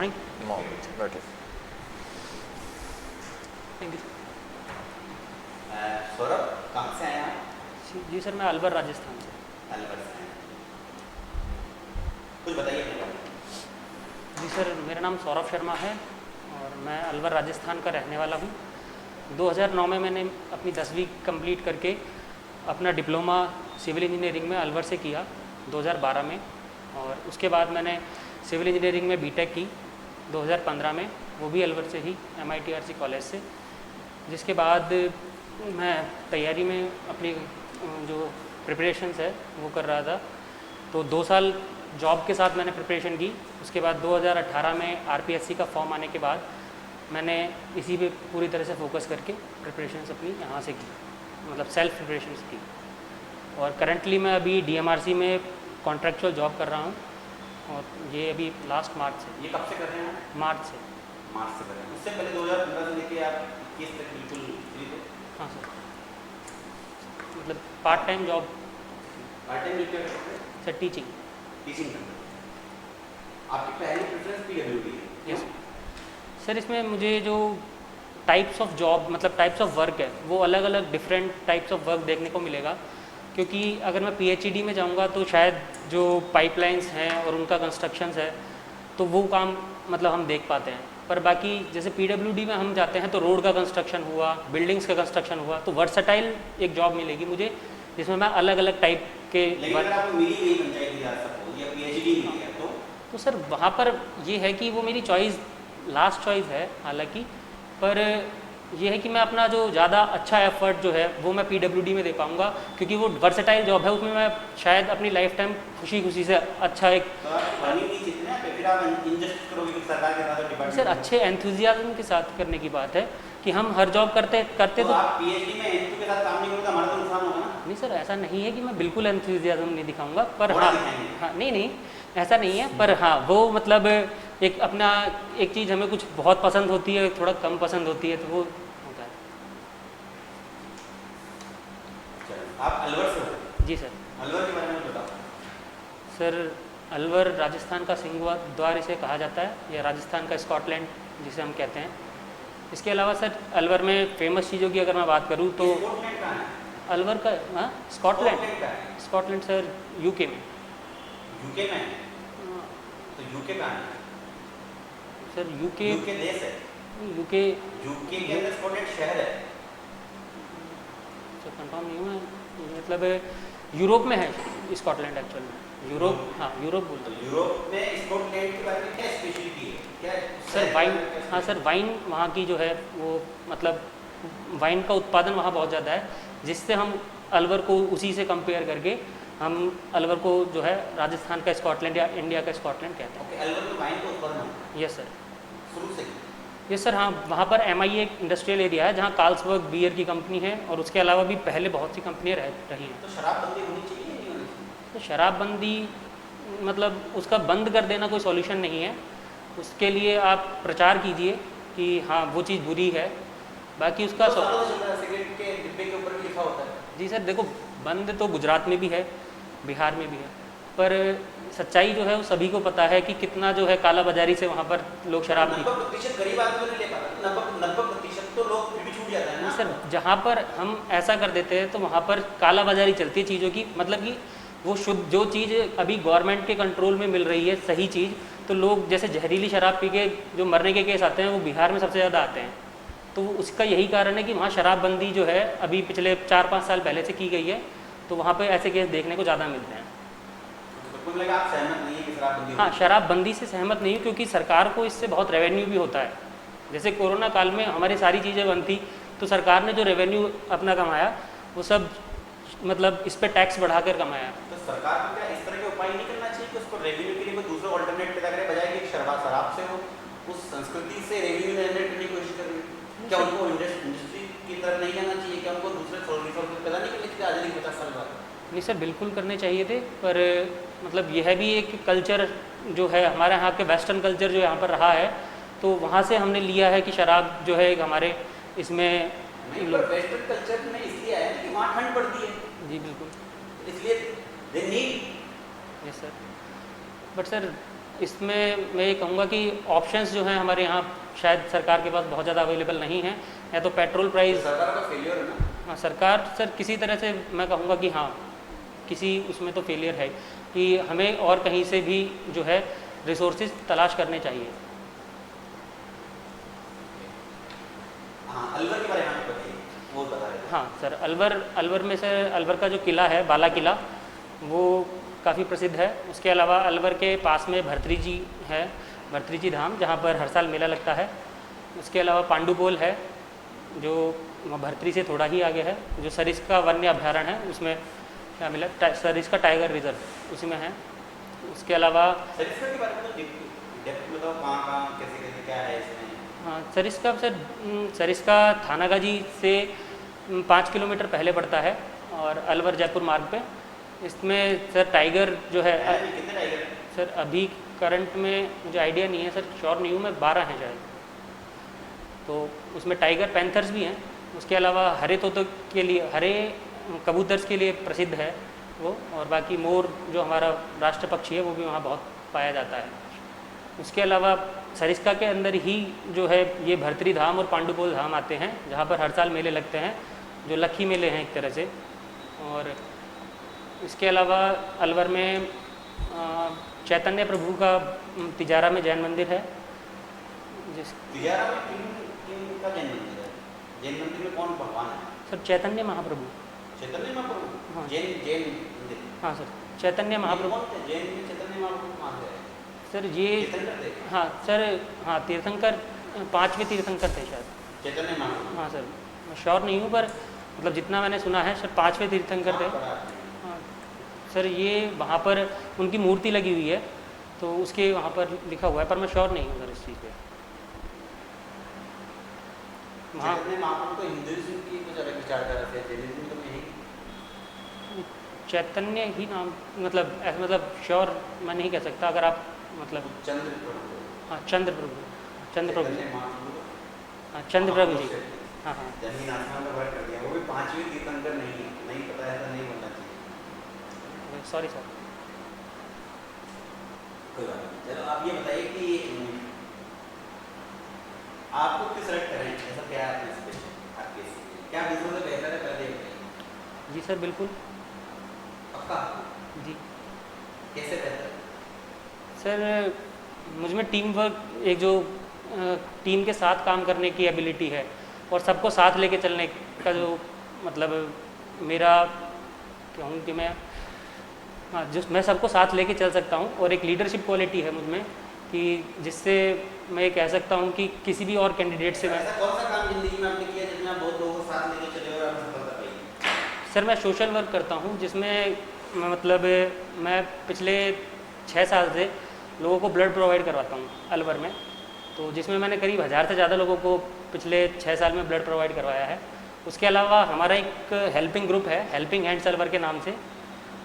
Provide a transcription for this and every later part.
Morning. बैठे। Thank you Saurabh, कहाँ से आए आप? जी सर, मैं अलवर राजस्थान से। अलवर से आए। कुछ बताइए अपने बारे में। जी सर, मेरा नाम सौरभ शर्मा है और मैं अलवर राजस्थान का रहने वाला हूँ। 2009 में मैंने अपनी 10वीं कंप्लीट करके अपना डिप्लोमा सिविल इंजीनियरिंग में अलवर से किया 2012 में, और उसके बाद मैंने सिविल इंजीनियरिंग में बीटेक की 2015 में, वो भी अलवर से ही MITRC कॉलेज से। जिसके बाद मैं तैयारी में अपनी जो प्रिपरेशंस है वो कर रहा था, तो 2 साल जॉब के साथ मैंने प्रिपरेशन की। उसके बाद 2018 में RPSC का फॉर्म आने के बाद मैंने इसी पे पूरी तरह से फोकस करके प्रिपरेशंस अपनी यहाँ से की, मतलब सेल्फ प्रिपरेशंस की। और करंटली मैं अभी DMRC में कॉन्ट्रैक्चुअल जॉब कर रहा हूँ, और ये अभी लास्ट मार्च से। ये कब से कर रहे हैं? मार्च से। मार्च से कर रहे हैं। उससे पहले 2015 से लेके आप 21 तक बिल्कुल फ्री थे? हाँ सर, मतलब part time job. Part time क्या करते थे? Sir teaching. टीचिंग करते थे। आपकी पहली प्रेफरेंस PWD है? यस सर, इसमें मुझे जो टाइप्स ऑफ जॉब, मतलब टाइप्स ऑफ वर्क है, वो अलग अलग डिफरेंट टाइप्स ऑफ वर्क देखने को मिलेगा। क्योंकि अगर मैं PhD में जाऊंगा तो शायद जो पाइपलाइंस हैं और उनका कंस्ट्रक्शंस है तो वो काम मतलब हम देख पाते हैं, पर बाकी जैसे PWD में हम जाते हैं तो रोड का कंस्ट्रक्शन हुआ, बिल्डिंग्स का कंस्ट्रक्शन हुआ, तो वर्सटाइल एक जॉब मिलेगी मुझे जिसमें मैं अलग अलग टाइप के लेकिन अगर आपको मिली गई पंचायती राज सपोज या PhD मिल गया तो सर वहाँ पर ये है कि वो मेरी चॉइस लास्ट चॉइस है हालांकि, पर ये है कि मैं अपना जो ज़्यादा अच्छा एफर्ट जो है वो मैं PWD में दे पाऊँगा, क्योंकि वो वर्सेटाइल जॉब है, उसमें मैं शायद अपनी लाइफ टाइम खुशी खुशी से अच्छा एक सरकार के साथ सर अच्छे एंथुजियाज्म के साथ करने की बात है कि हम हर जॉब करते तो आप PhD में एंथु के साथ काम नहीं करोगे तो हमारा तो नुकसान होगा ना? नहीं सर, ऐसा नहीं है कि मैं बिल्कुल एंथुजियाज्म नहीं दिखाऊंगा, पर थोड़ा हाँ दिखाएंगे। हाँ नहीं ऐसा नहीं है, पर हाँ वो मतलब एक अपना एक चीज़ हमें कुछ बहुत पसंद होती है, थोड़ा कम पसंद होती है, तो वो होता है। आप अलवर से हो? जी सर। अलवर के बारे में बताओ। सर अलवर राजस्थान का सिंहद्वार इसे कहा जाता है, या राजस्थान का स्कॉटलैंड जिसे हम कहते हैं। इसके अलावा सर अलवर में फेमस चीज़ों की अगर मैं बात करूँ तो स्कॉटलैंड कहाँ है? अलवर का स्कॉटलैंड कहाँ है? स्कॉटलैंड सर UK में। UK में है? तो UK कहाँ है? सर UK देश है? UK UK के अंदर स्कॉटलैंड शहर है? सर कंफर्म नहीं हूँ मैं, मतलब यूरोप में है स्कॉटलैंड एक्चुअल में। यूरोप, हाँ यूरोप बोलते हैं। यूरोप में स्कॉटलैंड के बारे में क्या स्पेशलिटी है? क्या सर वाइन, हाँ सर वाइन वहाँ की जो है वो मतलब वाइन का उत्पादन वहाँ बहुत ज़्यादा है, जिससे हम अलवर को उसी से कंपेयर करके हम अलवर को जो है राजस्थान का स्कॉटलैंड या इंडिया का स्कॉटलैंड कहते हैं। ओके, अलवर में वाइन का उत्पादन होता है? Yes sir. शुरू से? यस सर, हाँ वहाँ पर MIA एक इंडस्ट्रियल एरिया है जहाँ कार्ल्सबर्ग बियर की कंपनी है, और उसके अलावा भी पहले बहुत सी कंपनियाँ रही हैं। तो शराबबंदी होनी चाहिए या नहीं होनी चाहिए? तो शराबबंदी मतलब उसका बंद कर देना कोई सॉल्यूशन नहीं है, उसके लिए आप प्रचार कीजिए कि हाँ वो चीज़ बुरी है, बाकी उसका तो सालों से चल रहा है, सिगरेट के डिब्बे के ऊपर भी लिखा होता है। जी सर देखो, बंद तो गुजरात में भी है, बिहार में भी है, पर सच्चाई जो है वो सभी को पता है कि कितना जो है काला बाजारी से वहाँ पर लोग शराब पीते हैं। 90% गरीब आदमी नहीं ले पाता, 90% तो लोग फिर भी छूट जाता है ना? सर जहाँ पर हम ऐसा कर देते हैं तो वहाँ पर काला बाजारी चलती है चीज़ों की, मतलब कि वो शुद्ध जो चीज़ अभी गवर्नमेंट के कंट्रोल में मिल रही है सही चीज़, तो लोग जैसे जहरीली शराब पी के जो मरने के केस आते हैं वो बिहार में सबसे ज़्यादा आते हैं। तो उसका यही कारण है कि वहाँ शराबबंदी जो है अभी पिछले 4-5 साल पहले से की गई है, तो वहाँ पर ऐसे केस देखने को ज़्यादा मिलते हैं। तो लगा आप सहमत नहीं है कि शराबबंदी? हाँ, शराबबंदी से सहमत नहीं हूँ, क्योंकि सरकार को इससे बहुत रेवेन्यू भी होता है। जैसे कोरोना काल में हमारी सारी चीज़ें बंद थी, तो सरकार ने जो रेवेन्यू अपना कमाया वो सब मतलब इस पर टैक्स बढ़ाकर कमाया। तो सरकार को क्या इस तरह के उपाय नहीं करना चाहिए कि उसको रेवेन्यू के लिए कोई दूसरा ऑल्टरनेट पैदा करे, बजाय कि शराब से हो उस संस्कृति से रेवेन्यू जनरेट करने की कोशिश कर रही है? क्या उनको इंडस्ट्री की तरफ नहीं जाना चाहिए? क्या उनको दूसरे रिसोर्स पैदा नहीं करने चाहिए आज़ादी के 50 साल बाद? नहीं सर, बिल्कुल करने चाहिए थे, पर मतलब यह भी एक कल्चर जो है हमारे यहाँ के वेस्टर्न कल्चर जो यहाँ पर रहा है, तो वहाँ से हमने लिया है कि शराब जो है एक हमारे इसमें वेस्टर्न कल्चर में इसलिए आया कि वहाँ ठंड पड़ती है। जी बिल्कुल, इसलिए they need. Yes sir, but sir इसमें मैं ये कहूँगा कि ऑप्शंस जो हैं हमारे यहाँ शायद सरकार के पास बहुत ज़्यादा अवेलेबल नहीं है। या तो पेट्रोल प्राइस, सरकार का फेलियर है ना। हाँ सरकार सर किसी तरह से मैं कहूँगा कि हाँ किसी उसमें तो फेलियर है कि हमें और कहीं से भी जो है रिसोर्सेज तलाश करने चाहिए। हाँ, अलवर के बारे में हमें बताइए, वो बता रहे थे। हाँ सर, अलवर में सर अलवर का जो किला है बाला किला वो काफ़ी प्रसिद्ध है। उसके अलावा अलवर के पास में भर्तृजी है, भर्तृजी धाम, जहाँ पर हर साल मेला लगता है। उसके अलावा पांडुपोल है जो भर्तरी से थोड़ा ही आगे है, जो सरिस्का वन्य अभ्यारण्य है, उसमें क्या मिला सरिस्का टाइगर रिजर्व उसी में है। उसके अलावा सरिस्का के बारे में तो डेप्थ बताओ, कहाँ कैसे कैसे क्या है इसमें। हाँ सरिस्का सर, सरिस्का थानागाजी से 5 किलोमीटर पहले पड़ता है और अलवर जयपुर मार्ग पे। इसमें सर टाइगर जो है कितने टाइगर? सर अभी करंट में मुझे आइडिया नहीं है सर, श्योर नहीं हूँ मैं, 12 हैं शायद। तो उसमें टाइगर पैंथर्स भी हैं। उसके अलावा हरे तोते के लिए, हरे कबूतर्स के लिए प्रसिद्ध है वो, और बाकी मोर जो हमारा राष्ट्र पक्षी है वो भी वहाँ बहुत पाया जाता है। उसके अलावा सरिस्का के अंदर ही जो है ये भर्तरी धाम और पांडुपोल धाम आते हैं, जहाँ पर हर साल मेले लगते हैं, जो लक्खी मेले हैं एक तरह से। और इसके अलावा अलवर में चैतन्य प्रभु का तिजारा में जैन मंदिर है। तिजारा में किन का जैन मंदिर है? जैन मंदिर में कौन भगवान है? सर चैतन्य महाप्रभु। चैतन्य महाप्रभु? हाँ। जैन मंदिर? हाँ सर, चैतन्य महाप्रभु। जैन में चैतन्य महाप्रभु कहाँ से है? सर ये हाँ सर, हाँ तीर्थंकर 5वें तीर्थंकर थे शायद चैतन्य महाप्रभु। हाँ सर, मैं श्योर नहीं हूँ पर मतलब जितना मैंने सुना है सर 5वें तीर्थंकर थे। हाँ सर, ये वहाँ पर उनकी मूर्ति लगी हुई है तो उसके वहाँ पर लिखा हुआ है, पर मैं श्योर नहीं हूँ सर इस चीज़ पे। वहाँ महाप्रभु तो हिंदुइज्म की कुछ अलग विचारधारा थे, जैनिज्म तो नहीं। चैतन्य ही नाम, मतलब ऐसा, मतलब श्योर मैं नहीं कह सकता। अगर आप मतलब चंद्र प्रभु, हाँ चंद्र प्रभु, चंद्र प्रभु, हाँ चंद्र प्रभु जी, हाँ हाँ। जमीन आसमान का वर्क कर दिया, वो भी 5वें तीर्थंकर नहीं है, नहीं पता, ऐसा नहीं बोलना चाहिए। Sorry sir. कोई बात नहीं। चलो आप ये बताइए कि आपको किस सेलेक्ट करें, ऐसा क्या है आपके स्पेशल आपके क्या बिजनेस में बेहतर है, पहले बताइए। जी सर बिल्कुल। पक्का? जी। कैसे बेहतर? सर मुझ में टीम वर्क, एक जो टीम के साथ काम करने की एबिलिटी है और सबको साथ लेके चलने का जो मतलब मेरा कहूँ कि मैं, हाँ जो मैं सबको साथ लेके चल सकता हूँ, और एक लीडरशिप क्वालिटी है मुझ में कि जिससे मैं कह सकता हूँ कि किसी भी और कैंडिडेट से मैं। ऐसा कौन सा काम जिंदगी में आपने किया जिसमें आप बहुत लोगों को साथ लेके चले और आप सफलता पाई? सर मैं सोशल वर्क करता हूँ, जिसमें मतलब मैं पिछले 6 साल से लोगों को ब्लड प्रोवाइड करवाता हूँ अलवर में। तो जिसमें मैंने करीब 1000 से ज़्यादा लोगों को पिछले 6 साल में ब्लड प्रोवाइड करवाया है। उसके अलावा हमारा एक हेल्पिंग ग्रुप है, हेल्पिंग हैंड्स अलवर के नाम से।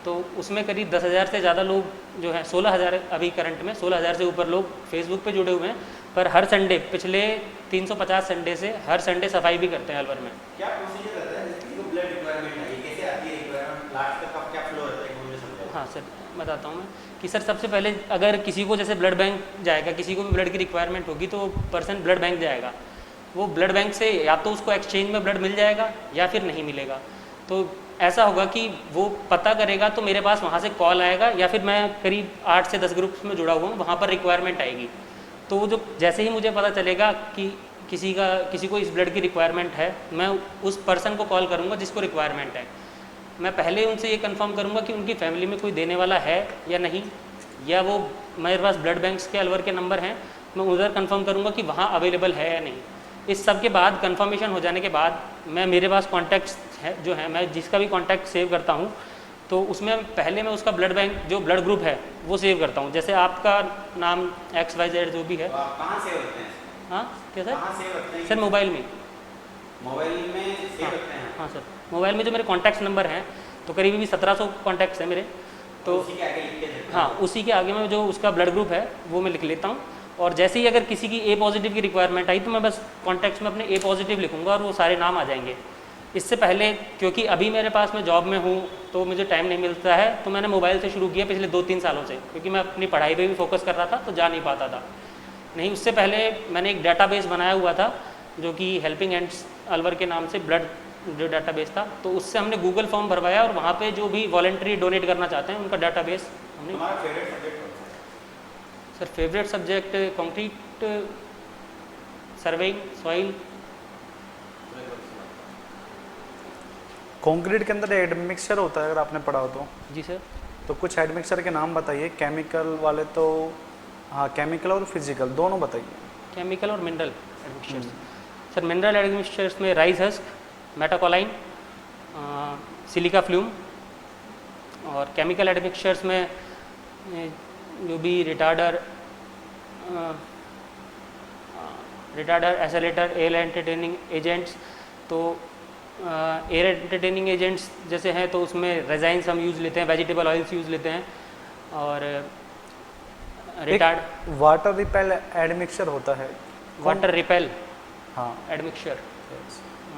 तो उसमें करीब 10,000 से ज़्यादा लोग जो हैं, 16,000 अभी करंट में 16,000 से ऊपर लोग फेसबुक पे जुड़े हुए हैं। पर हर संडे, पिछले 350 संडे से हर संडे सफाई भी करते हैं अलवर में। क्या प्रोसीजर रहता है जिसकी ब्लड रिक्वायरमेंट है, ये कैसे आती है रिक्वायरमेंट, लास्ट तक का क्या फ्लो रहता है, मुझे समझाओ। हाँ सर बताता हूँ मैं कि सर सबसे पहले अगर किसी को जैसे ब्लड बैंक जाएगा, किसी को भी ब्लड की रिक्वायरमेंट होगी तो पर्सन ब्लड बैंक जाएगा। वो ब्लड बैंक से या तो उसको एक्सचेंज में ब्लड मिल जाएगा या फिर नहीं मिलेगा। तो ऐसा होगा कि वो पता करेगा तो मेरे पास वहाँ से कॉल आएगा, या फिर मैं करीब 8 से 10 ग्रुप्स में जुड़ा हुआ हूँ, वहाँ पर रिक्वायरमेंट आएगी। तो वो जो जैसे ही मुझे पता चलेगा कि किसी को इस ब्लड की रिक्वायरमेंट है, मैं उस पर्सन को कॉल करूँगा जिसको रिक्वायरमेंट है। मैं पहले उनसे ये कंफर्म करूँगा कि उनकी फैमिली में कोई देने वाला है या नहीं, या वो मेरे पास ब्लड बैंक्स के अलवर के नंबर हैं, मैं उधर कंफर्म करूँगा कि वहाँ अवेलेबल है या नहीं। इस सब के बाद कंफर्मेशन हो जाने के बाद मैं, मेरे पास कॉन्टैक्ट्स है जो है, मैं जिसका भी कॉन्टैक्ट सेव करता हूँ तो उसमें पहले मैं उसका ब्लड बैंक जो ब्लड ग्रुप है वो सेव करता हूँ। जैसे आपका नाम XYZ जो भी है। तो आप कहाँ सेव रखते हैं? हाँ क्या सर? कहाँ सेव रखते हैं? सर मोबाइल में। मोबाइल में सेव रखते हैं? हाँ सर, मोबाइल में जो मेरे कॉन्टैक्ट्स नंबर हैं, तो करीब भी 1700 कॉन्टैक्ट्स हैं मेरे। तो उसी के आगे लिख के देते हैं? हाँ, उसी के आगे मैं जो उसका ब्लड ग्रुप है वो मैं लिख लेता हूँ। और जैसे ही अगर किसी की A पॉजिटिव की रिक्वायरमेंट आई तो मैं बस कॉन्टैक्ट्स में अपने A पॉजिटिव लिखूँगा और वो सारे नाम आ जाएंगे। इससे पहले क्योंकि अभी मेरे पास मैं जॉब में हूँ तो मुझे टाइम नहीं मिलता है, तो मैंने मोबाइल से शुरू किया पिछले 2-3 सालों से, क्योंकि मैं अपनी पढ़ाई पे भी फोकस कर रहा था तो जा नहीं पाता था। नहीं, उससे पहले मैंने एक डाटाबेस बनाया हुआ था जो कि हेल्पिंग हैंड्स अलवर के नाम से ब्लड जो डाटाबेस था, तो उससे हमने गूगल फॉर्म भरवाया और वहाँ पे जो भी वॉलंटरी डोनेट करना चाहते हैं उनका डाटाबेस हमने। तुम्हारा फेवरेट सब्जेक्ट कौन सा है? Sir favourite subject concrete, surveying, soil. Concrete के अंदर एडमिक्सचर होता है अगर आपने पढ़ा हो तो। जी सर। तो कुछ एडमिक्सचर के नाम बताइए, केमिकल वाले तो हाँ, केमिकल और फिजिकल दोनों बताइए। केमिकल और mineral admixtures. Sir mineral admixtures में राइस हस्क, मेटाकोलाइन, सिलिका फ्लूम, और केमिकल एडमिक्सचर्स में जो भी रिटार्डर, एसेलेटर, एयर एंटरटेनिंग एजेंट्स, तो एयर एंटरटेनिंग एजेंट्स जैसे हैं तो उसमें रेजाइंस हम यूज़ लेते हैं, वेजिटेबल ऑयल्स यूज़ लेते हैं, और रिटार्ड वाटर रिपेल एडमिक्सचर होता है। वाटर रिपेल हाँ, एडमिक्सचर।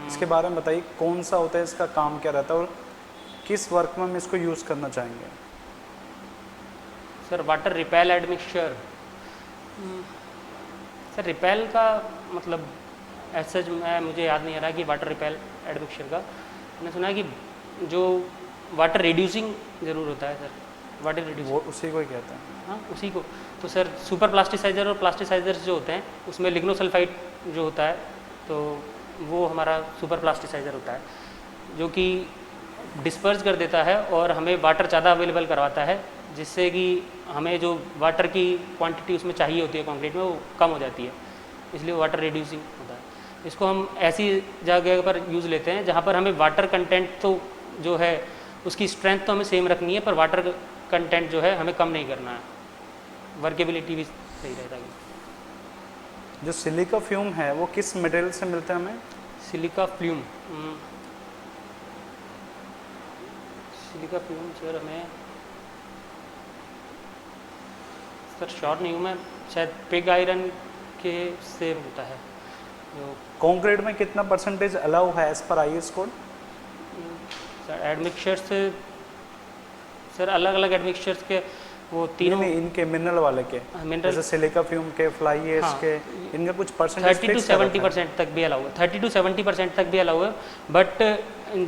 इसके बारे में बताइए कौन सा होता है, इसका काम क्या रहता है और किस वर्क में हम इसको यूज़ करना चाहेंगे। Sir water repel admixture, sir repel का मतलब ऐसा मुझे याद नहीं आ रहा कि वाटर रिपेल एडमिक्सचर का, मैंने सुना है कि जो वाटर रिड्यूसिंग ज़रूर होता है सर, वाटर रिड्यूसिंग वो उसी को ही कहते हैं। हाँ उसी को। तो सर सुपर प्लास्टिसाइजर और प्लास्टिसाइजर्स जो होते हैं उसमें लिग्नोसल्फाइड जो होता है तो वो हमारा सुपर प्लास्टिसाइजर होता है, जो कि डिस्पर्स कर देता है और हमें वाटर ज़्यादा अवेलेबल करवाता है, जिससे कि हमें जो वाटर की क्वांटिटी उसमें चाहिए होती है कंक्रीट में वो कम हो जाती है, इसलिए वाटर रिड्यूसिंग होता है। इसको हम ऐसी जगह पर यूज़ लेते हैं जहाँ पर हमें वाटर कंटेंट तो जो है उसकी स्ट्रेंथ तो हमें सेम रखनी है, पर वाटर कंटेंट जो है हमें कम नहीं करना है, वर्केबिलिटी भी सही रहेगा। जो सिलिका फ्यूम है वो किस मटेरियल से मिलता है हमें? Silica flume, silica flume sir हमें सर श्योर नहीं हूँ मैं, शायद पिग आयरन के से होता है जो। कंक्रीट में कितना परसेंटेज अलाउ है as per IS code? Sir admixtures sir अलग अलग एडमिक्सचर्स के वो तीनों नहीं, इनके मिनरल वाले के, मिनरल जैसे सिलिका फ्यूम के, फ्लाई एश के, इनका कुछ परसेंटेज 30 to 70% तक भी अलाउ है, 30 to 70% तक भी अलाउ है, बट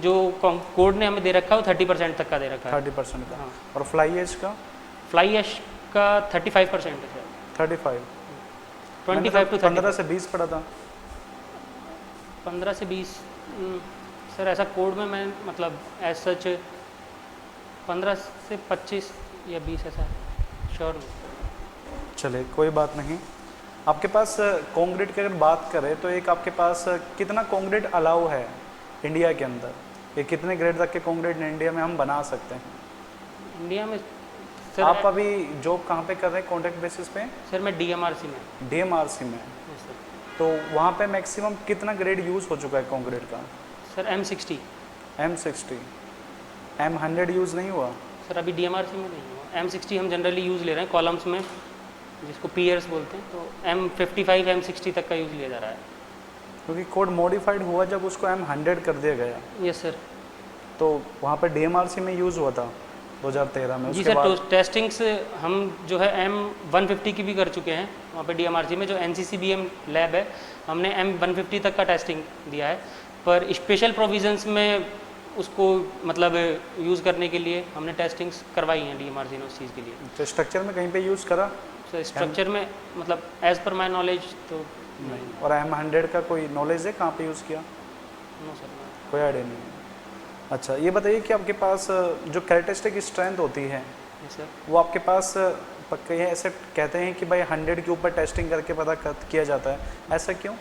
जो कोड ने हमें दे रखा है वो 30% तक का दे रखा है। 30% का। हाँ। और फ्लाई एश का? फ्लाई ऐश का 35% है सर। 35। 25 to 15 से 20 पड़ा था। 15 से 20 सर ऐसा कोड में मैं मतलब एज सच 15 से 25 या 20 ऐसा श्योर नहीं। चले कोई बात नहीं। आपके पास कंक्रीट की अगर बात करें तो एक आपके पास कितना कंक्रीट अलाउ है इंडिया के अंदर, ये कितने ग्रेड तक के कंक्रीट इंडिया में हम बना सकते हैं? इंडिया में सर आप अभी जॉब कहाँ पे कर रहे हैं कॉन्ट्रैक्ट बेसिस पे? सर मैं DMRC में। DMRC में। Yes sir. तो वहाँ पे मैक्सिमम कितना ग्रेड यूज़ हो चुका है कंक्रीट का? Sir M60। M60। M100 use नहीं हुआ? सर अभी DMRC में नहीं हुआ। M60 हम जनरली यूज़ ले रहे हैं कॉलम्स में, जिसको पियर्स बोलते हैं, तो M55 M60 तक का यूज़ लिया जा रहा है। क्योंकि कोड मॉडिफाइड हुआ जब उसको M100 कर दिया गया। Yes sir. तो वहाँ पर DMRC में यूज़ हुआ था 2013 में। जी सर, तो टेस्टिंग्स हम जो है M150 की भी कर चुके हैं वहाँ पे DMRC में, जो NCCBM लैब है, हमने M150 तक का टेस्टिंग दिया है, पर स्पेशल प्रोविजंस में उसको मतलब यूज़ करने के लिए हमने टेस्टिंग्स करवाई हैं DMRC ने उस चीज़ के लिए। तो स्ट्रक्चर में कहीं पे यूज़ करा? तो स्ट्रक्चर में मतलब एज़ पर माई नॉलेज तो नहीं। और M100 का कोई नॉलेज है कहाँ पे यूज़ किया? नो सर, कोई आइडिया नहीं है। अच्छा, ये बताइए कि आपके पास जो कैरेक्टरिस्टिक स्ट्रेंथ होती है सर वो आपके पास पक्के हैं, ऐसे कहते हैं कि भाई 100 के ऊपर टेस्टिंग करके पता किया जाता है, ऐसा क्यों?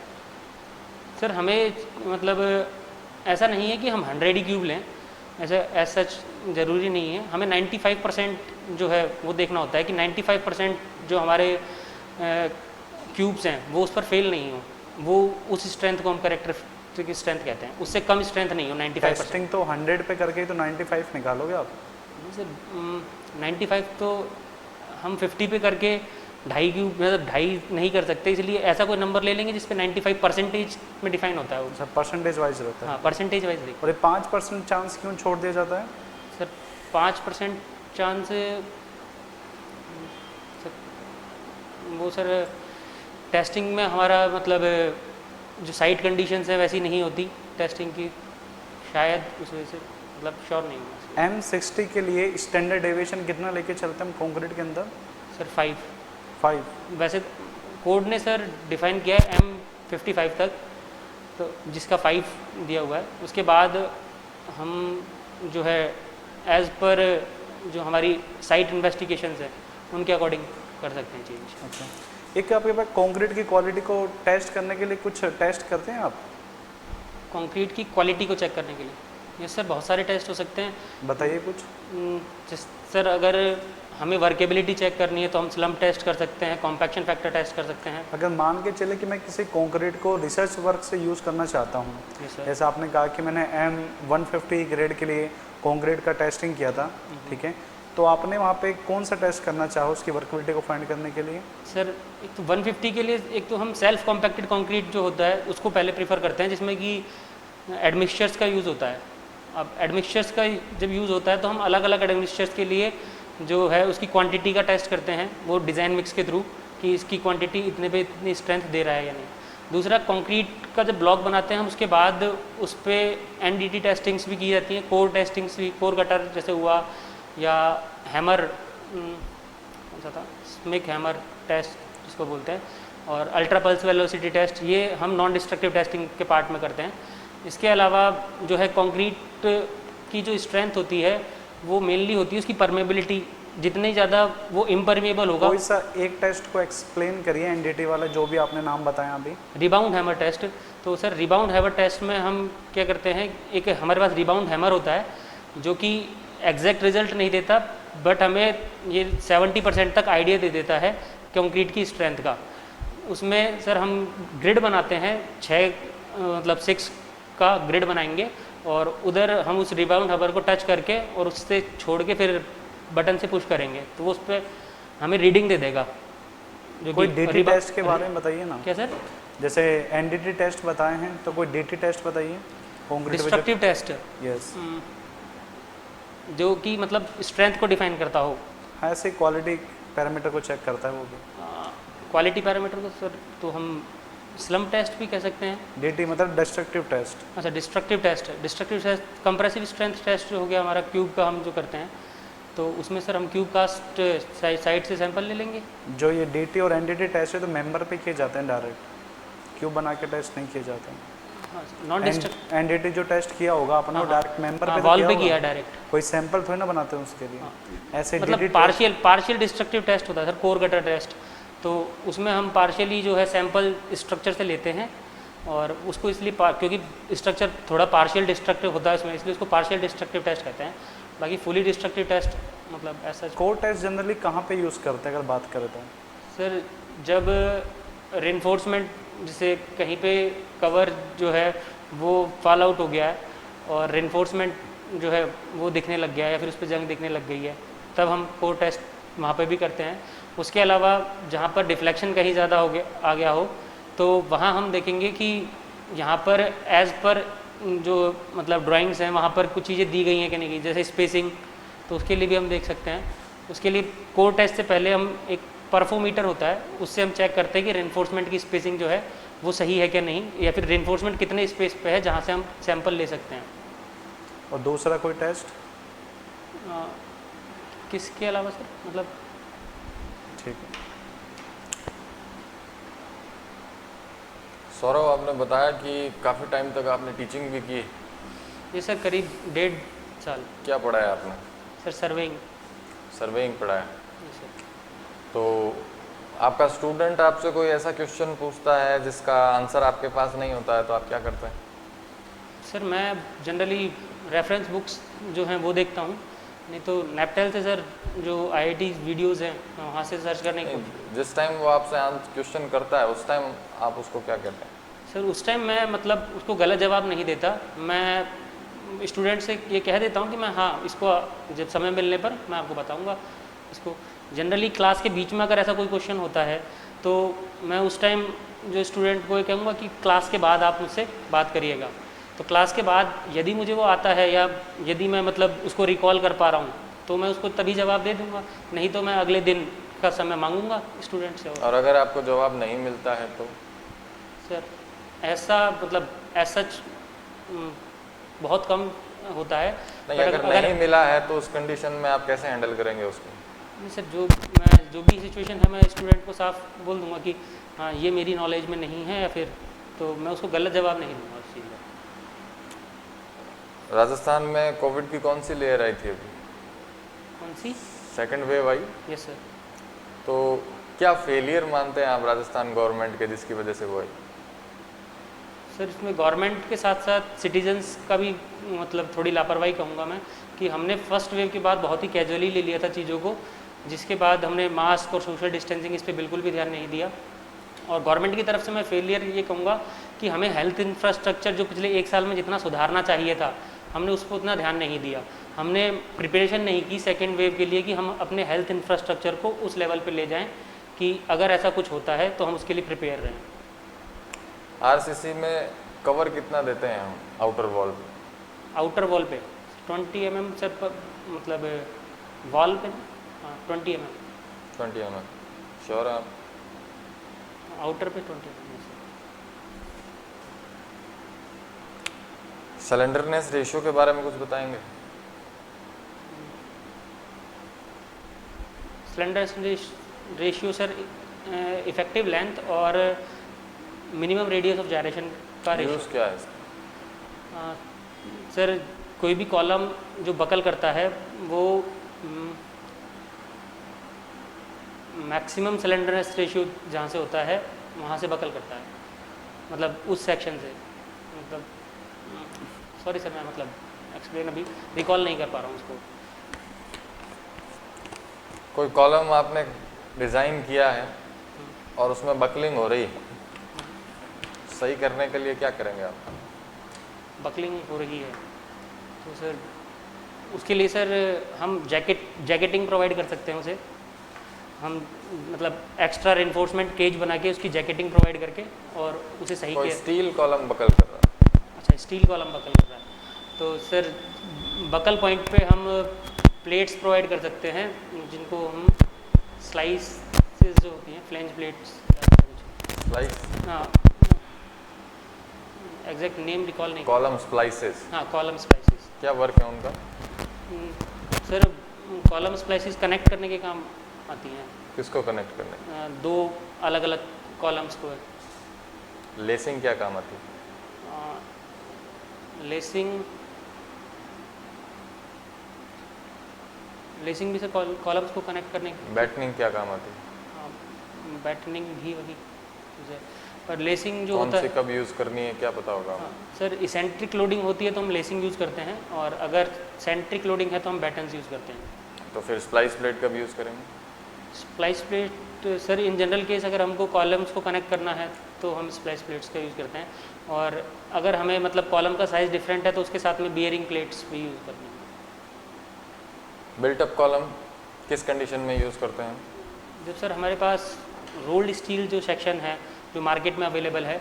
सर हमें मतलब ऐसा नहीं है कि हम 100 ही क्यूब लें, ऐसा एज सच ज़रूरी नहीं है। हमें 95% जो है वो देखना होता है कि 95% जो हमारे क्यूब्स हैं वो उस पर फेल नहीं हो, वो उस स्ट्रेंथ को हम कैरेक्टरिस्टिक स्ट्रेंथ कहते हैं, उससे कम स्ट्रेंथ नहीं हो 95%। टेस्टिंग तो 100 पे करके ही तो 95 निकालोगे आप? सर 95 तो हम 50 पे करके ढाई की मतलब ढाई नहीं कर सकते, इसलिए ऐसा कोई नंबर ले लेंगे जिसपे 95% में डिफाइन होता है वो। सर परसेंटेज वाइज रहता है। हाँ, परसेंटेज वाइज देखो। और ये 5% चांस क्यों छोड़ दिया जाता है? सर 5% चांस वो सर टेस्टिंग में हमारा मतलब जो साइट कंडीशंस है वैसी नहीं होती टेस्टिंग की, शायद उस वजह से मतलब श्योर नहीं हूँ। M60 के लिए स्टैंडर्ड डेविएशन कितना लेके चलते हैं हम कंक्रीट के अंदर? सर 5। 5। वैसे कोड ने सर डिफाइन किया है M55 तक, तो जिसका 5 दिया हुआ है। उसके बाद हम जो है एज़ पर जो हमारी साइट इन्वेस्टिगेशंस है उनके अकॉर्डिंग कर सकते हैं चेंज। अच्छा, एक आपके पास कंक्रीट की क्वालिटी को टेस्ट करने के लिए कुछ टेस्ट करते हैं आप? कंक्रीट की क्वालिटी को चेक करने के लिए यस सर बहुत सारे टेस्ट हो सकते हैं। बताइए कुछ। जिस सर अगर हमें वर्केबिलिटी चेक करनी है तो हम स्लम्प टेस्ट कर सकते हैं, कॉम्पैक्शन फैक्टर टेस्ट कर सकते हैं। अगर मान के चले कि मैं किसी कंक्रीट को रिसर्च वर्क से यूज़ करना चाहता हूँ, यस सर। जैसा आपने कहा कि मैंने M150 ग्रेड के लिए कंक्रीट का टेस्टिंग किया था, ठीक है, तो आपने वहाँ पे कौन सा टेस्ट करना चाहो उसकी वर्केबिलिटी को फाइंड करने के लिए? सर एक तो 150 के लिए एक तो हम सेल्फ कॉम्पैक्टेड कंक्रीट जो होता है उसको पहले प्रीफर करते हैं, जिसमें कि एडमिक्सचर्स का यूज़ होता है। अब एडमिक्सचर्स का जब यूज़ होता है तो हम अलग अलग एडमिक्सचर्स के लिए जो है उसकी क्वांटिटी का टेस्ट करते हैं वो डिज़ाइन मिक्स के थ्रू कि इसकी क्वांटिटी इतने पे इतनी स्ट्रेंथ दे रहा है या नहीं। दूसरा कंक्रीट का जब ब्लॉक बनाते हैं हम उसके बाद उस पर NDT टेस्टिंग्स भी की जाती हैं, कोर टेस्टिंग्स भी, कोर कटर जैसे हुआ या हैमर कौन सा था, स्मिक हैमर टेस्ट जिसको बोलते हैं, और अल्ट्रा पल्स वेलोसिटी टेस्ट, ये हम नॉन डिस्ट्रक्टिव टेस्टिंग के पार्ट में करते हैं। इसके अलावा जो है कंक्रीट की जो स्ट्रेंथ होती है वो मेनली होती है उसकी परमेबिलिटी, जितनी ज़्यादा वो इम्परमेबल होगा। कोई सा एक टेस्ट को एक्सप्लेन करिए NDT वाला जो भी आपने नाम बताया अभी। Rebound hammer test. तो सर रिबाउंड हैमर टेस्ट में हम क्या करते हैं, एक हमारे पास रिबाउंड हैमर होता है जो कि एग्जैक्ट रिजल्ट नहीं देता बट हमें ये 70% तक आइडिया दे देता है कंक्रीट की स्ट्रेंथ का। उसमें सर हम ग्रिड बनाते हैं 6 का ग्रिड बनाएंगे और उधर हम उस रिबाउंड हैमर को टच करके और उससे छोड़ के फिर बटन से पुश करेंगे तो वो उस पर हमें रीडिंग दे देगा। जो कोई DT टेस्ट के बारे में बताइए ना। क्या सर? जैसे NDT टेस्ट बताए हैं तो कोई DT टेस्ट बताइए। डिस्ट्रक्टिव टेस्ट यस, जो कि मतलब स्ट्रेंथ को डिफाइन करता हो। ऐसे क्वालिटी पैरामीटर को चेक करता है वो भी। क्वालिटी पैरामीटर को सर तो हम स्लम्प टेस्ट भी कह सकते हैं। DT मतलब डिस्ट्रक्टिव टेस्ट। अच्छा, destructive test. Destructive test compressive strength test जो हो गया हमारा क्यूब का हम जो करते हैं, तो उसमें सर हम क्यूब कास्ट साइड से सैंपल ले लेंगे। जो ये DT और NDT टेस्ट है तो मेंबर पे किए जाते हैं डायरेक्ट, क्यूब बना के टेस्ट नहीं किए जाते हैं। नॉन डिस्ट्रक्टिव NDT जो टेस्ट किया होगा आपने वो डायरेक्ट मेंबर पे वॉल पे किया डायरेक्ट, कोई सैंपल थोड़ी ना बनाते हैं उसके लिए। ऐसे मतलब DT पार्शियल डिस्ट्रक्टिव टेस्ट होता है सर, कोर कटर टेस्ट। तो उसमें हम पार्शियली जो है सैंपल स्ट्रक्चर से लेते हैं और उसको इसलिए क्योंकि स्ट्रक्चर थोड़ा पार्शियल डिस्ट्रक्टिव होता है इसमें, इसलिए उसको पार्शियल डिस्ट्रक्टिव टेस्ट कहते हैं। बाकी फुली डिस्ट्रक्टिव टेस्ट मतलब ऐसा। कोर टेस्ट जनरली कहाँ पे यूज़ करते हैं अगर बात करें तो? सर जब रेनफोर्समेंट जैसे कहीं पे कवर जो है वो फॉल आउट हो गया है और रेनफोर्समेंट जो है वो दिखने लग गया है या फिर उस पर जंग दिखने लग गई है, तब हम कोर टेस्ट वहाँ पे भी करते हैं। उसके अलावा जहाँ पर डिफ्लेक्शन कहीं ज़्यादा आ गया हो तो वहाँ हम देखेंगे कि यहाँ पर एज़ पर जो मतलब ड्राइंग्स हैं वहाँ पर कुछ चीज़ें दी गई हैं कि नहीं गई, जैसे स्पेसिंग, तो उसके लिए भी हम देख सकते हैं। उसके लिए कोर टेस्ट से पहले हम एक परफोमीटर होता है उससे हम चेक करते हैं कि रेनफोर्समेंट की स्पेसिंग जो है वो सही है क्या नहीं, या फिर रेनफोर्समेंट कितने स्पेस पे है जहाँ से हम सैंपल ले सकते हैं। और दूसरा कोई टेस्ट किसके अलावा सर मतलब? ठीक है। सौरभ, आपने बताया कि काफ़ी टाइम तक आपने टीचिंग भी की। ये सर करीब 1.5 साल। क्या पढ़ाया आपने? Sir surveying. सर्वेइंग पढ़ाया। जी सर। तो आपका स्टूडेंट आपसे कोई ऐसा क्वेश्चन पूछता है जिसका आंसर आपके पास नहीं होता है तो आप क्या करते हैं? सर मैं जनरली रेफरेंस बुक्स जो हैं वो देखता हूँ, नहीं तो नेपटेल से सर जो IIT वीडियोज़ हैं वहाँ से सर्च करने की। जिस टाइम वो आपसे क्वेश्चन करता है उस टाइम आप उसको क्या कहते हैं? सर उस टाइम मैं मतलब उसको गलत जवाब नहीं देता, मैं स्टूडेंट से ये कह देता हूँ कि मैं हाँ इसको जब समय मिलने पर मैं आपको बताऊँगा, इसको जनरली क्लास के बीच में अगर ऐसा कोई क्वेश्चन होता है तो मैं उस टाइम जो स्टूडेंट को ये कहूँगा कि क्लास के बाद आप मुझसे बात करिएगा। तो क्लास के बाद यदि मुझे वो आता है या यदि मैं मतलब उसको रिकॉल कर पा रहा हूँ तो मैं उसको तभी जवाब दे दूँगा, नहीं तो मैं अगले दिन का समय मांगूंगा स्टूडेंट से। और अगर आपको जवाब नहीं मिलता है तो? सर ऐसा मतलब ऐसा बहुत कम होता है। नहीं, पर अगर नहीं मिला है तो उस कंडीशन में आप कैसे हैंडल करेंगे उसको? नहीं सर, जो भी सिचुएशन है मैं स्टूडेंट को साफ बोल दूंगा कि हाँ ये मेरी नॉलेज में नहीं है, या फिर तो मैं उसको गलत जवाब नहीं दूंगा उस चीज़ का। राजस्थान में कोविड की कौन सी लेयर आई थी अभी? कौन सी? सेकंड वेव आई। Yes sir. तो क्या फेलियर मानते हैं आप राजस्थान गवर्नमेंट के जिसकी वजह से वो आई? सर इसमें गवर्नमेंट के साथ साथ सिटीजन्स का भी मतलब थोड़ी लापरवाही कहूँगा मैं, कि हमने फर्स्ट वेव के बाद बहुत ही कैजुअली ले लिया था चीज़ों को, जिसके बाद हमने मास्क और सोशल डिस्टेंसिंग इस पर बिल्कुल भी ध्यान नहीं दिया। और गवर्नमेंट की तरफ से मैं फेलियर ये कहूँगा कि हमें हेल्थ इंफ्रास्ट्रक्चर जो पिछले 1 साल में जितना सुधारना चाहिए था हमने उस पर उतना ध्यान नहीं दिया। हमने प्रिपरेशन नहीं की सेकेंड वेव के लिए कि हम अपने हेल्थ इंफ्रास्ट्रक्चर को उस लेवल पे ले जाएं कि अगर ऐसा कुछ होता है तो हम उसके लिए प्रिपेयर रहें। आरसीसी में कवर कितना देते हैं हम आउटर वॉल पे? आउटर वॉल पे 20 mm सर, मतलब वॉल पे 20 mm। 20 mm श्योर है आप? आउटर पे 20 mm सर। सिलेंडरनेस रेशियो के बारे में कुछ बताएंगे? Slenderness ratio sir effective length और मिनिमम रेडियस ऑफ जायरेशन का रेशियो। यूज़ क्या है इसका? सर कोई भी कॉलम जो बकल करता है वो मैक्सिमम सिलेंडरनेस रेशियो जहाँ से होता है वहाँ से बकल करता है, मतलब उस सेक्शन से। मतलब सॉरी सर, मैं मतलब एक्सप्लेन अभी रिकॉल नहीं कर पा रहा हूँ उसको। कोई कॉलम आपने डिज़ाइन किया है और उसमें बकलिंग हो रही है, सही करने के लिए क्या करेंगे आप? बकलिंग हो रही है तो सर उसके लिए सर हम जैकेटिंग प्रोवाइड कर सकते हैं उसे। हम मतलब एक्स्ट्रा रेनफोर्समेंट केज बना के उसकी जैकेटिंग प्रोवाइड करके और उसे सही कोई किया। स्टील कॉलम बकल कर रहा है। अच्छा, स्टील कॉलम बकल कर रहा है तो सर बकल पॉइंट पे हम प्लेट्स प्रोवाइड कर सकते हैं जिनको हम स्लाइसेस जो होती हैं, फ्लेंज प्लेट्स। स्लाइस? हाँ, एग्जैक्ट नेम रिकॉल नहीं। Column splices? हाँ, कॉलम स्प्लाइसेस। क्या वर्क है उनका? सर कॉलम स्प्लाइसेस कनेक्ट करने के काम आती हैं। किसको कनेक्ट करने? 2 अलग अलग कॉलम्स को है। लेसिंग क्या काम आती है? लेसिंग भी सर कॉलम्स को कनेक्ट करने की। बैटनिंग क्या काम आती है? बैटनिंग भी वही, पर लेसिंग जो कौन होता सी है, कब यूज़ करनी है क्या पता होगा? हाँ, सर इसेंट्रिक लोडिंग होती है तो हम लेसिंग यूज़ करते हैं, और अगर सेंट्रिक लोडिंग है तो हम बैटन्स यूज़ करते हैं। तो फिर स्प्लाइस प्लेट कब यूज़ करेंगे? Splice plate sir in general case अगर हमको कॉलम्स को कनेक्ट करना है तो हम स्प्लाइस प्लेट्स का यूज़ करते हैं, और अगर हमें मतलब कॉलम का साइज़ डिफरेंट है तो उसके साथ में बियरिंग प्लेट्स भी यूज़ करते हैं। बिल्टअप कॉलम किस कंडीशन में यूज़ करते हैं? जब सर हमारे पास रोल्ड स्टील जो सेक्शन है जो मार्केट में अवेलेबल है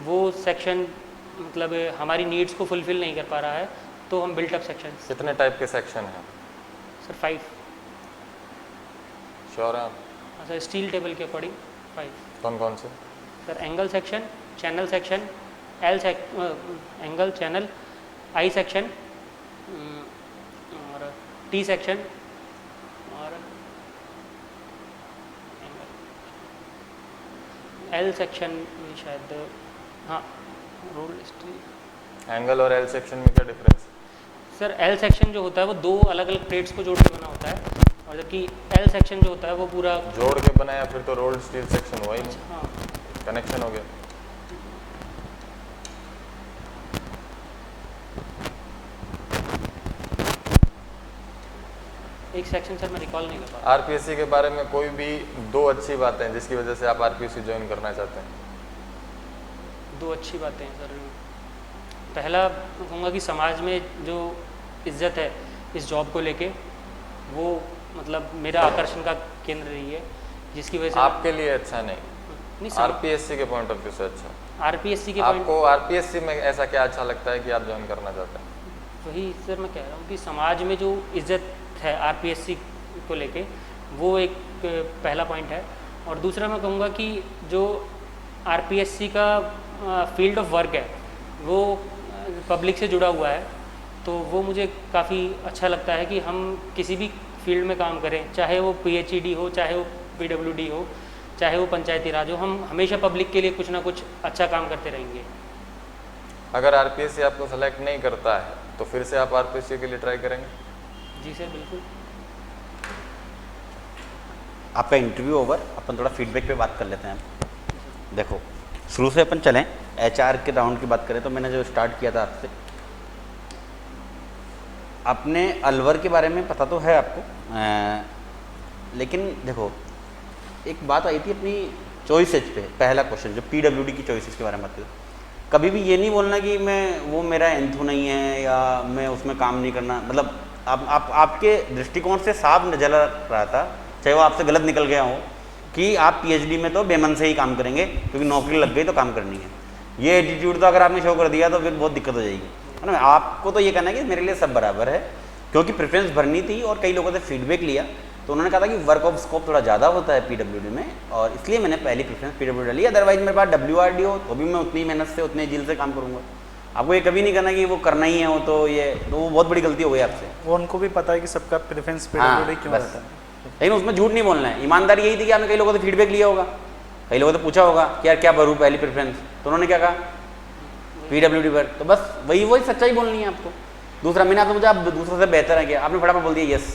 वो सेक्शन मतलब हमारी नीड्स को फुलफ़िल नहीं कर पा रहा है तो हम बिल्टअप सेक्शन। कितने टाइप के सेक्शन हैं? सर 5। श्योर है आप? सर स्टील टेबल के अकॉर्डिंग 5। कौन कौन से? Sir angle section, channel section, angle channel, I section और टी सेक्शन और एल सेक्शन में शायद, हाँ, रोल्ड स्टील। एंगल और एल सेक्शन में क्या डिफरेंस है? सर एल सेक्शन जो होता है वो 2 अलग अलग प्लेट्स को जोड़ के बना होता है, और जबकि एल सेक्शन जो होता है वो पूरा जोड़ के बनाया, फिर तो रोल्ड स्टील सेक्शन हुआ ही नहीं। हाँ, कनेक्शन हो गया। एक सेक्शन सर मैं रिकॉल नहीं कर पा रहा। आरपीएससी के बारे में कोई भी 2 अच्छी बातें हैं जिसकी वजह से आप आरपीएससी ज्वाइन करना चाहते हैं? 2 अच्छी बातें हैं सर। पहला कहूँगा कि समाज में जो इज्जत है इस जॉब को लेके वो मतलब मेरा आकर्षण का केंद्र रही है, जिसकी वजह से आपके लिए अच्छा नहीं, नहीं आरपीएससी के पॉइंट ऑफ व्यू से अच्छा। आरपीएससी के पॉइंट, आपको आरपीएससी में ऐसा क्या अच्छा लगता है कि आप ज्वाइन करना चाहते हैं? वही सर मैं कह रहा हूँ कि समाज में जो इज्जत है आरपीएससी को लेके, वो एक पहला पॉइंट है। और दूसरा मैं कहूँगा कि जो आरपीएससी का फील्ड ऑफ वर्क है वो पब्लिक से जुड़ा हुआ है, तो वो मुझे काफ़ी अच्छा लगता है कि हम किसी भी फील्ड में काम करें, चाहे वो पीएचईडी हो, चाहे वो पीडब्ल्यूडी हो, चाहे वो पंचायती राज हो, हम हमेशा पब्लिक के लिए कुछ ना कुछ अच्छा काम करते रहेंगे। अगर आरपीएससी आपको सेलेक्ट नहीं करता है तो फिर से आप आरपीएससी के लिए ट्राई करेंगे? जी सर बिल्कुल। आपका इंटरव्यू ओवर, अपन थोड़ा फीडबैक पे बात कर लेते हैं। देखो शुरू से अपन चलें, एचआर के राउंड की बात करें तो मैंने जो स्टार्ट किया था आपसे, अपने अलवर के बारे में पता तो है आपको, लेकिन देखो एक बात आई थी अपनी चॉइसेज पे, पहला क्वेश्चन जो पीडब्ल्यूडी की चॉइसेज के बारे में बात की, कभी भी ये नहीं बोलना कि मैं वो मेरा एंथो नहीं है या मैं उसमें काम नहीं करना, मतलब आप आपके दृष्टिकोण से साफ नजर आ रहा था, चाहे वो आपसे गलत निकल गया हो, कि आप पीएचडी में तो बेमन से ही काम करेंगे क्योंकि नौकरी लग गई तो काम करनी है। ये एटीट्यूड तो अगर आपने शो कर दिया तो फिर बहुत दिक्कत हो जाएगी, है ना। आपको तो ये कहना है कि मेरे लिए सब बराबर है, क्योंकि प्रेफरेंस भरनी थी और कई लोगों से फीडबैक लिया तो उन्होंने कहा था कि वर्क ऑफ स्कोप थोड़ा ज़्यादा होता है पीडब्ल्यूडी में, और इसलिए मैंने पहली प्रेफरेंस पीडब्ल्यूडी डाली। अदरवाइज मेरे पास डब्ल्यूआरडी हो तो भी मैं उतनी मेहनत से उतने जिल से काम करूँगा। आपको ये कभी नहीं करना कि वो करना ही है वो, तो वो बहुत बड़ी गलती हो गई आपसे। वो उनको भी पता है कि सबका प्रेफरेंस पीडब्ल्यूडी क्यों बस। रहता है। लेकिन उसमें झूठ नहीं बोलना है, ईमानदारी यही थी कि आपने कई लोगों से फीडबैक लिया होगा, कई लोगों से पूछा होगा कि यार क्या भरूँ पहली प्रेफरेंस, तो उन्होंने क्या कहा पीडब्ल्यूडी पर, तो बस वही सच्चाई बोलनी है आपको। दूसरा, मैंने आपसे पूछा आप दूसरों से बेहतर है क्या, आपने फटाफट बोल दिया यस।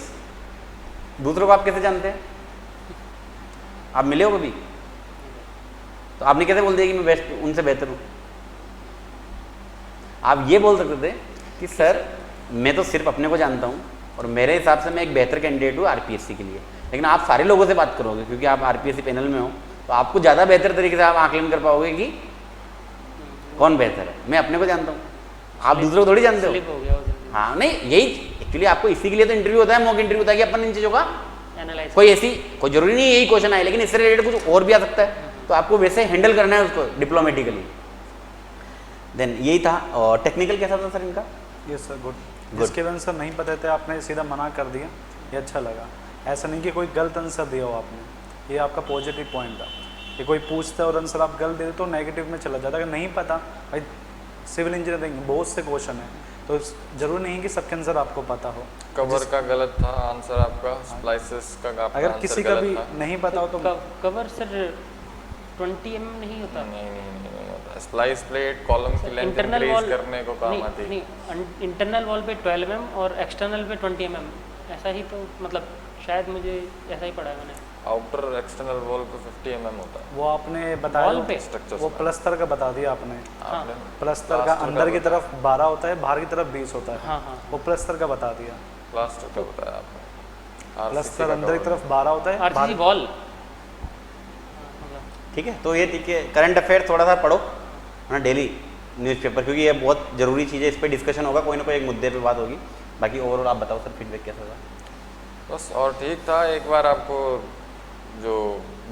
दूसरों को आप कैसे जानते हैं? आप मिले हो कभी? तो आपने कैसे बोल दिया कि मैं बेस्ट उनसे बेहतर हूँ? आप ये बोल सकते थे कि सर मैं तो सिर्फ अपने को जानता हूँ और मेरे हिसाब से मैं एक बेहतर कैंडिडेट हूँ आरपीएससी के लिए, लेकिन आप सारे लोगों से बात करोगे क्योंकि आप आरपीएससी पैनल में हो, तो आपको ज़्यादा बेहतर तरीके से आप आकलन कर पाओगे कि कौन बेहतर है। मैं अपने को जानता हूँ, आप दूसरों को थोड़ी जानते हो। हाँ नहीं, यही एक्चुअली आपको इसी के लिए तो इंटरव्यू होता है, मॉक इंटरव्यू होता है कि अपन इन चीज़ों का एनालाइज, कोई जरूरी नहीं यही क्वेश्चन आए, लेकिन इससे रिलेटेड कुछ और भी आ सकता है, तो आपको वैसे हैंडल करना है उसको डिप्लोमेटिकली। देन यही था। और टेक्निकल कैसा था सर इनका? Yes sir, good. जिसके आंसर नहीं पता थे आपने सीधा मना कर दिया, ये अच्छा लगा। ऐसा नहीं कि कोई गलत आंसर दिया हो आपने, ये आपका पॉजिटिव पॉइंट था कि कोई पूछता और आंसर आप गलत देते तो नेगेटिव में चला जाता। अगर नहीं पता, भाई सिविल इंजीनियरिंग बहुत से क्वेश्चन है, तो जरूरी नहीं कि सबके आंसर आपको पता हो। कवर का गलत था आंसर आपका, स्प्लाइसेस का आपका अगर आंसर किसी का गलत भी था। नहीं पता हो तो कवर सर 20 mm नहीं होता। नहीं होता। स्प्लाइस प्लेट कॉलम की लेंथ इंक्रीज करने को काम आती है। नहीं, इंटरनल वॉल पे 12 mm और एक्सटर्नल पे 20 mm, ऐसा ही तो, मतलब शायद मुझे ऐसा ही पढ़ा है मैंने। आउटर एक्सटर्नल वॉल पे 50 mm होता है। वो आपने बताया वॉल पे स्ट्रक्चर वो प्लस्तर का बता दिया आपने। आपने प्लस्तर का अंदर की तरफ 12 होता है, बाहर की तरफ 20 होता है। हाँ हाँ, वो प्लस्तर का बता दिया। प्लास्टर का बताया आपने। प्लस्तर अंदर की तरफ 12 होता है, आरसीसी वॉल। ठीक है, तो ये ठीक है। करंट अफेयर थोड़ा सा पढ़ो ना डेली न्यूज़पेपर, क्योंकि ये बहुत ज़रूरी चीज़ है, इस पर डिस्कशन होगा, कोई ना कोई एक मुद्दे पे बात होगी। बाकी ओवरऑल आप बताओ सर, फीडबैक कैसा था? बस और ठीक था। एक बार आपको जो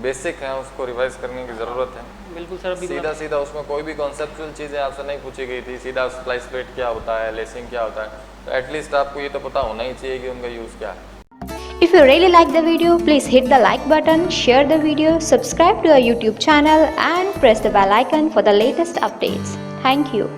बेसिक है उसको रिवाइज करने की ज़रूरत है। बिल्कुल सर। अभी सीधा उसमें कोई भी कॉन्सेप्चुअल चीज़ें आपसे नहीं पूछी गई थी। सीधा स्प्लाइस प्लेट क्या होता है, लेसिंग क्या होता है, तो एटलीस्ट आपको ये तो पता होना ही चाहिए कि उनका यूज़ क्या है। If you really like the video, please hit the like button, share the video, subscribe to our YouTube channel and press the bell icon for the latest updates. Thank you.